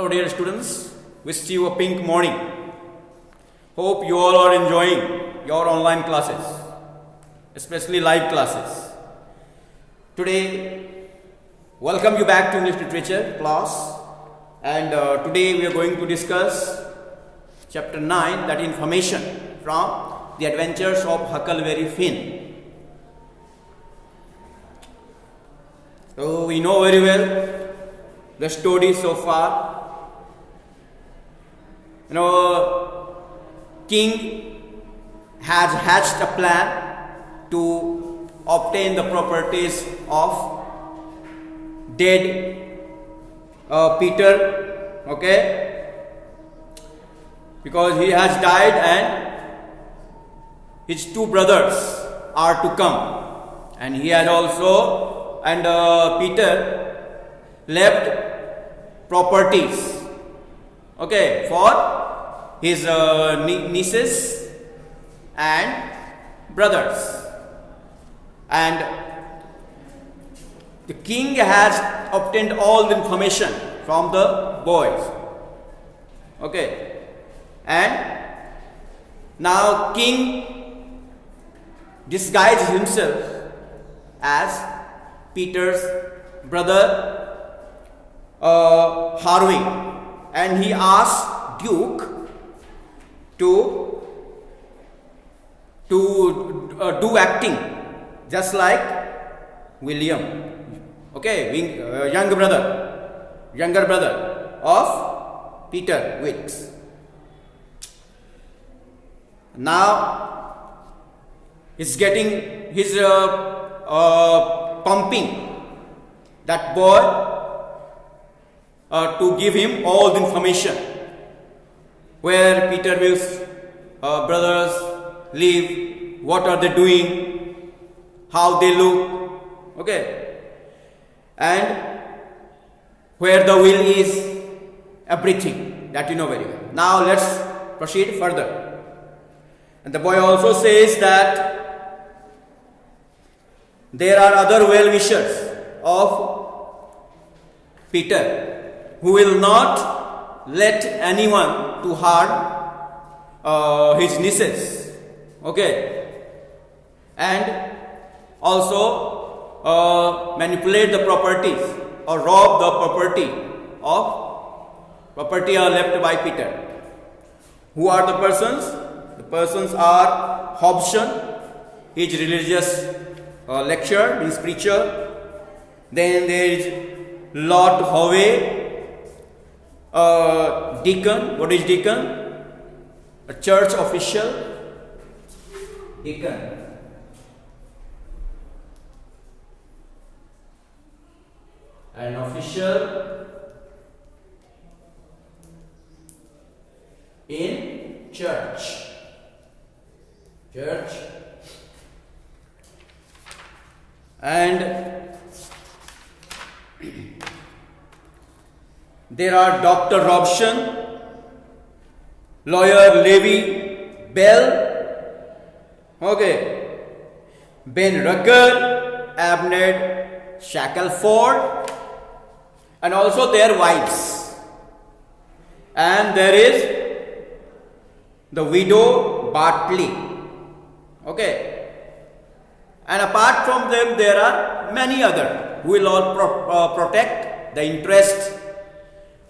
Hello dear students, wish you a pink morning. Hope you all are enjoying your online classes, especially live classes. Today, welcome you back to English Literature class, and today we are going to discuss chapter 9, that information from the adventures of Huckleberry Finn. So we know very well the story so far. King has hatched a plan to obtain the properties of dead Peter, because he has died and his two brothers are to come, and he has also, and Peter left properties for his nieces and brothers, and the king has obtained all the information from the boys, and now king disguised himself as Peter's brother Harvey, and he asked Duke to do acting just like William, younger brother of Peter Wicks. Now he's getting his pumping that boy to give him all the information where Peter Wicks' brothers live, what are they doing, how they look, and where the will is, everything that you know very well. Now let's proceed further. And the boy also says that there are other well-wishers of Peter who will not let anyone to harm his nieces, and also manipulate the properties or rob the property are left by Peter. Who are the persons? The persons are Hobson, his religious lecturer, his preacher. Then there is Lord Howe, deacon. What is deacon? A church official. Deacon. An official in church. And there are Dr. Robson, lawyer Levi Bell, Ben Rucker, Abner Shackelford, and also their wives. And there is the widow Bartley, and apart from them there are many other who will all protect the interest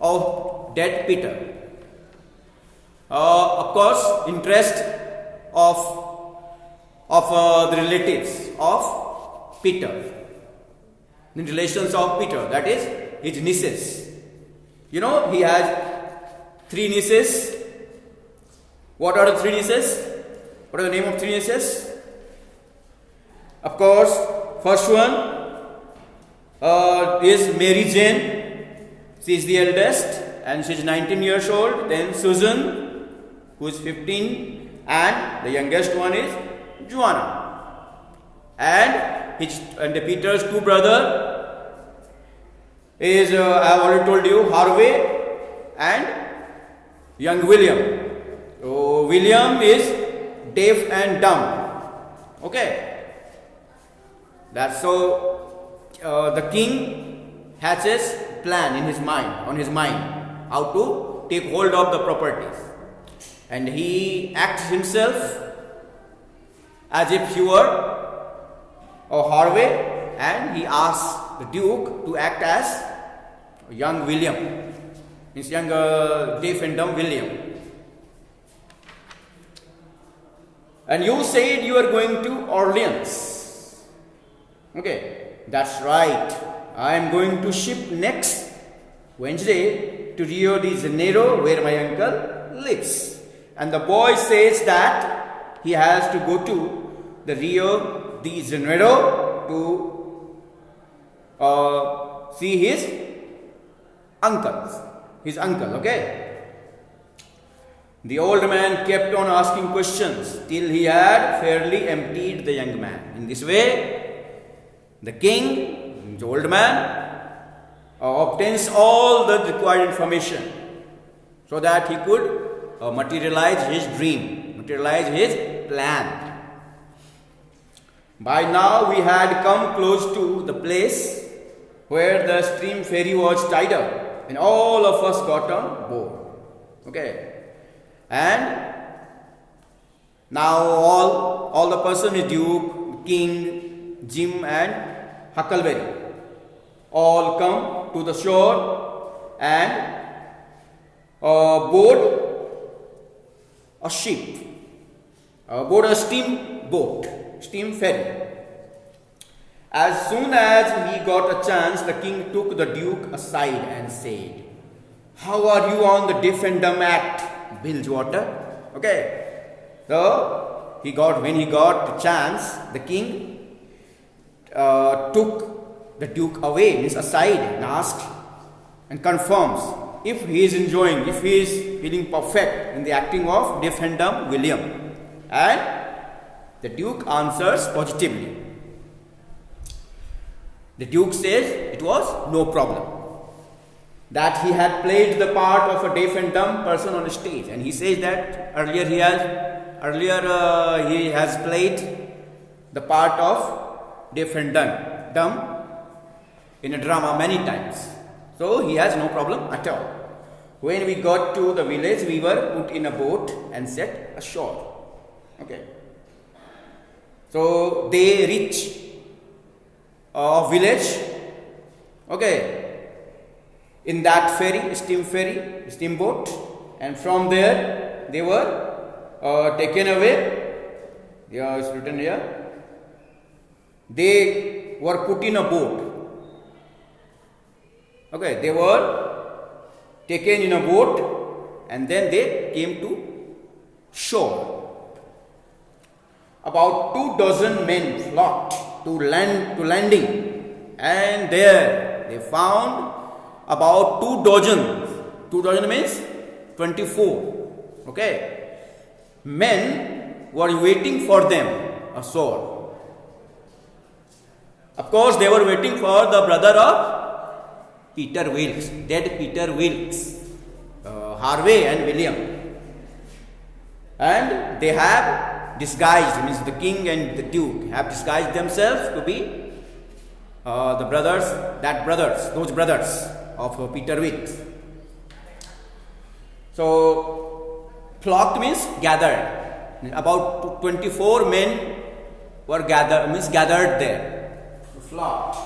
of dead Peter. Of course, interest of the relatives of Peter, the relations of Peter, that is his nieces. He has 3 nieces. What are the 3 nieces? What are the name of 3 nieces? Of course, first one is Mary Jane. She is the eldest and she is 19 years old. Then Susan, who is 15, and the youngest one is Joanna. And Peter's 2 brother is, I have already told you, Harvey and young William. So William is deaf and dumb. That's so the king hatches plan in his mind, how to take hold of the properties. And he acts himself as if he were a Harvey, and he asks the Duke to act as young William, means young deaf and dumb William. And you said you are going to Orleans. Okay, that's right. I am going to ship next Wednesday to Rio de Janeiro, where my uncle lives. And the boy says that he has to go to the Rio de Janeiro to see his uncle, okay? The old man kept on asking questions till he had fairly emptied the young man. In this way, the king, the old man, obtains all the required information so that he could materialize his dream, materialize his plan. By now, we had come close to the place where the steam ferry was tied up, and all of us got on board. Okay. And now all the person is Duke, King, Jim and Huckleberry all come to the shore and board a ship, board a steamboat, steam ferry. As soon as he got a chance, the king took the Duke aside and said, "How are you on the Deaf and Dumb Act, Bilgewater?" Okay. So when he got the chance, the king took the Duke away, means aside, and asked and confirms if he is enjoying, if he is feeling perfect in the acting of Deaf and Dumb William. And the Duke answers positively. The Duke says it was no problem, that he had played the part of a deaf and dumb person on a stage, and he says that earlier he has played the part of deaf and dumb in a drama many times, so he has no problem at all. When we got to the village, we were put in a boat and set ashore. Okay, so they reach a village. Okay, in that steamboat, and from there they were taken away. It's written here. They were put in a boat. Okay, they were taken in a boat, and then they came to shore. About 24 men flocked to landing, and there they found about 24. 24 means 24. Okay, men were waiting for them ashore. Of course, they were waiting for the brother of Peter Wilkes, dead Peter Wilkes, Harvey and William, and they have disguised, means the king and the duke have disguised themselves to be those brothers of Peter Wilkes. So, flocked means gathered. About 24 men were gathered there. Flocked.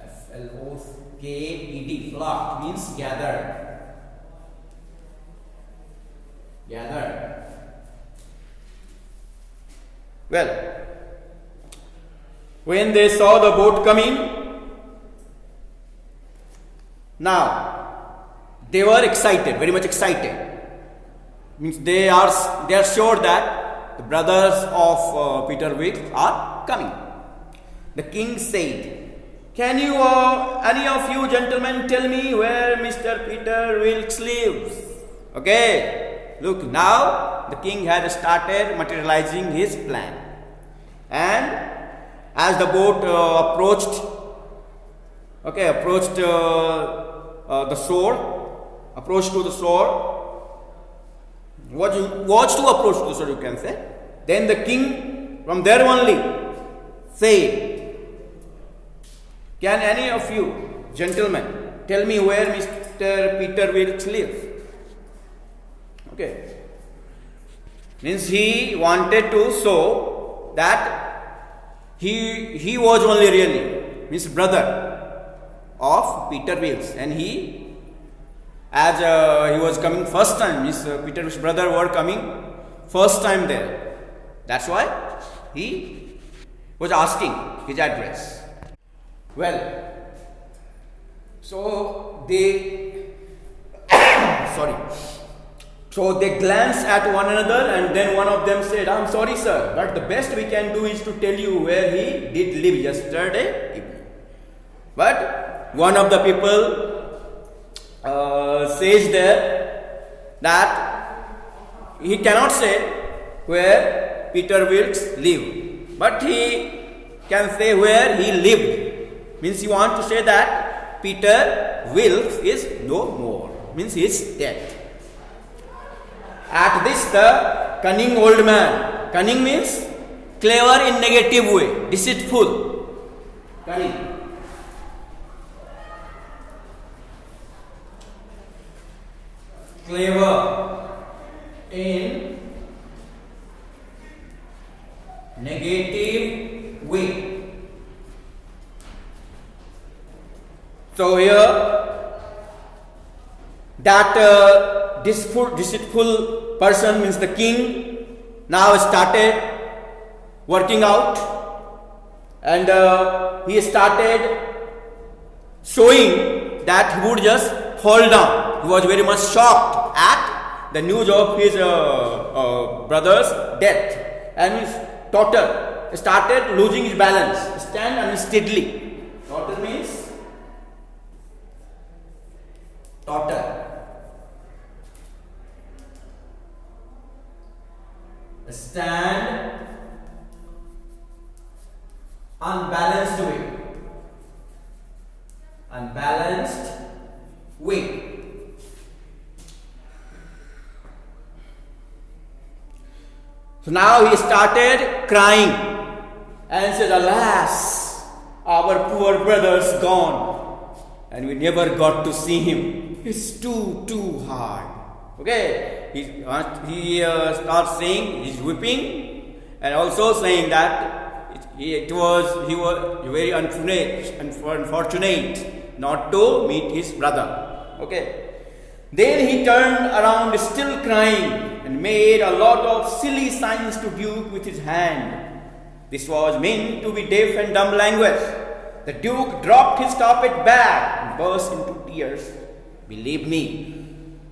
F-L-O-K-E-D. Flocked means gathered. Gathered. Well, when they saw the boat coming, now they were excited, very much excited. Means they are sure that the brothers of Peter Wilkes are coming. The king said, "Can you, any of you gentlemen, tell me where Mr. Peter Wilkes lives?" Okay, look, now the king had started materializing his plan. And as the boat approached to the shore, was to approach to the shore, you can say. Then the king from there only said, "Can any of you gentlemen tell me where Mr. Peter Wilkes lives. Okay. Means he wanted to show that he was only really, means brother of Peter Wilkes, and he, as he was coming first time, means Peter Wilkes' brother were coming first time there. That's why he was asking his address. Well, so they So they glanced at one another, and then one of them said, "I'm sorry, sir, but the best we can do is to tell you where he did live yesterday evening." But one of the people says there that he cannot say where Peter Wilkes lived, but he can say where he lived. Means he wants to say that Peter Wilkes is no more, means he is dead. At this, the cunning old man, cunning means clever in negative way, deceitful, cunning. Clever in negative way. So here, that deceitful person, means the king, now started working out, and he started showing that he would just fall down. He was very much shocked at the news of his brother's death, and his daughter started losing his balance, stand unsteadily. Daughter means daughter. Stand unbalanced way. Unbalanced way. So now he started crying and said, "Alas, our poor brother's gone, and we never got to see him. It's too hard." Okay, he starts saying, he's weeping, and also saying that he was very unfortunate not to meet his brother. Okay, then he turned around still crying and made a lot of silly signs to Duke with his hand. This was meant to be deaf and dumb language. The Duke dropped his carpet bag and burst into tears. Believe me,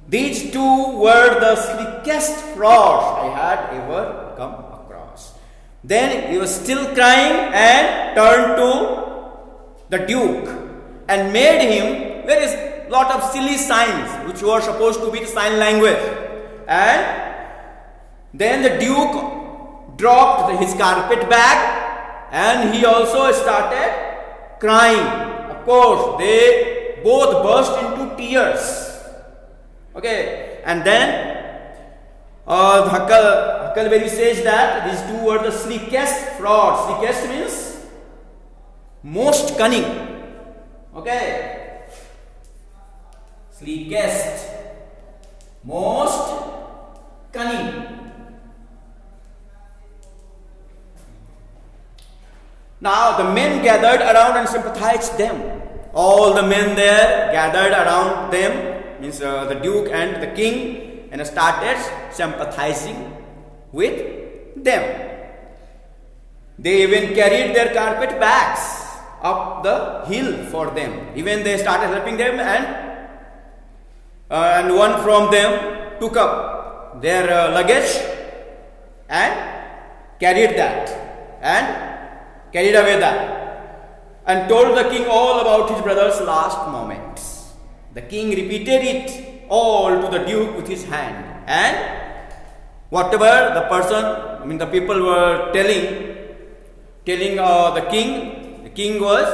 these two were the slickest frauds I had ever come across. Then he was still crying and turned to the Duke and made him, there is lot of silly signs which were supposed to be the sign language. And then the Duke dropped his carpet bag and he also started crying. Of course, they both burst into tears. Okay, and then Huckleberry says that these two were the slickest frauds. Slickest means most cunning. Okay, slickest, most cunning. Now the men gathered around and sympathized them. All the men there gathered around them, means the Duke and the King, and started sympathizing with them. They even carried their carpet bags up the hill for them. Even they started helping them, and one from them took up their luggage and carried that and carried away that and told the king all about his brother's last moments. The king repeated it all to the Duke with his hand, and whatever the people were telling the king was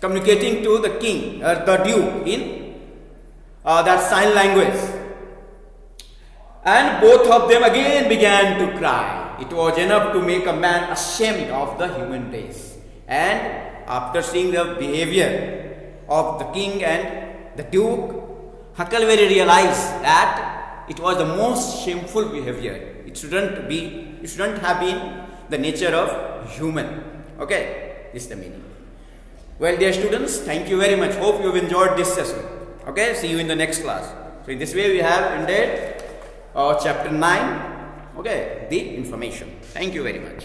communicating to the king, the Duke, in that sign language. And both of them again began to cry. It was enough to make a man ashamed of the human race. And after seeing their behavior, of the king and the duke, Huckleberry realized that it was the most shameful behavior. It shouldn't have been the nature of human. Okay, this is the meaning. Well, dear students, thank you very much. Hope you have enjoyed this session. Okay, see you in the next class. So in this way we have ended chapter 9. Okay, the information. Thank you very much.